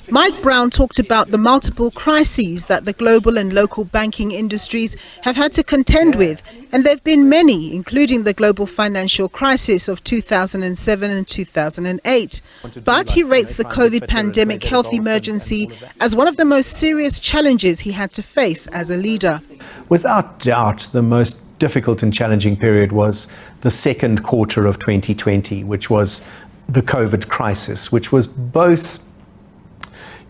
Mike Brown talked about the multiple crises that the global and local banking industries have had to contend with, and there have been many, including the global financial crisis of 2007 and 2008. But he rates the COVID pandemic health emergency as one of the most serious challenges he had to face as a leader. Without doubt, the most difficult and challenging period was the second quarter of 2020, which was the COVID crisis, which was both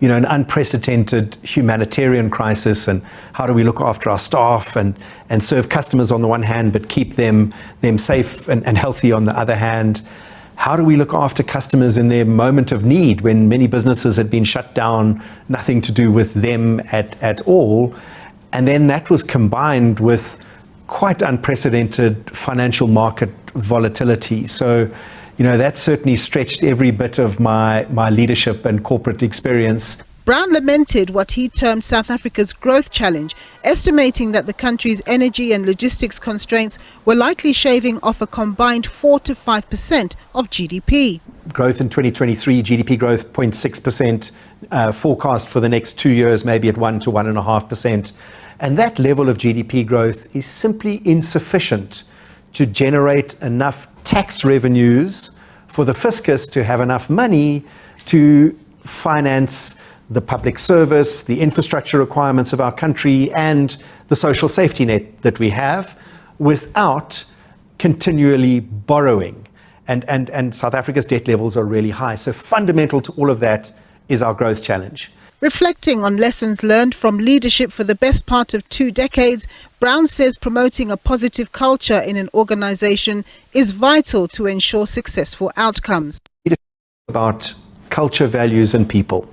an unprecedented humanitarian crisis, and how do we look after our staff and serve customers on the one hand, but keep them safe and healthy on the other hand? How do we look after customers in their moment of need when many businesses had been shut down, nothing to do with them at all? And then that was combined with quite unprecedented financial market volatility. So that certainly stretched every bit of my leadership and corporate experience. Brown lamented what he termed South Africa's growth challenge, estimating that the country's energy and logistics constraints were likely shaving off a combined 4 to 5% of GDP. Growth in 2023, GDP growth 0.6%, forecast for the next 2 years maybe at 1 to 1.5%. And that level of GDP growth is simply insufficient to generate enough tax revenues for the fiscus to have enough money to finance the public service, the infrastructure requirements of our country, and the social safety net that we have, without continually borrowing. And South Africa's debt levels are really high. So fundamental to all of that is our growth challenge. Reflecting on lessons learned from leadership for the best part of 2 decades, Brown says promoting a positive culture in an organization is vital to ensure successful outcomes. About culture, values, and people.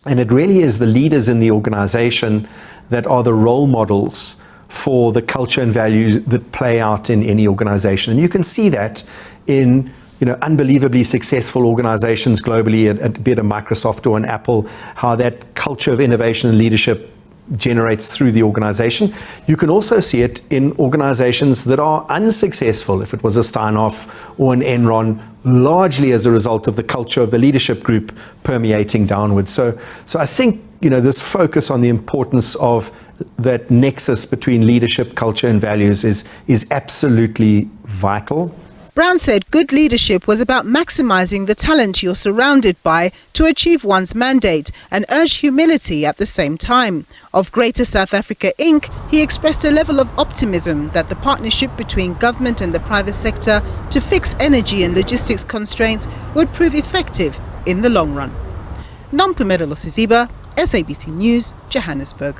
And it really is the leaders in the organization that are the role models for the culture and values that play out in any organization. And you can see that in unbelievably successful organizations globally, be it a Microsoft or an Apple, how that culture of innovation and leadership generates through the organization. You can also see it in organizations that are unsuccessful, if it was a Steinhoff or an Enron, largely as a result of the culture of the leadership group permeating downwards. So I think, this focus on the importance of that nexus between leadership, culture, and values is absolutely vital. Brown said good leadership was about maximizing the talent you're surrounded by to achieve one's mandate, and urged humility at the same time. Of Greater South Africa Inc., he expressed a level of optimism that the partnership between government and the private sector to fix energy and logistics constraints would prove effective in the long run. Nompumelelo Siziba, SABC News, Johannesburg.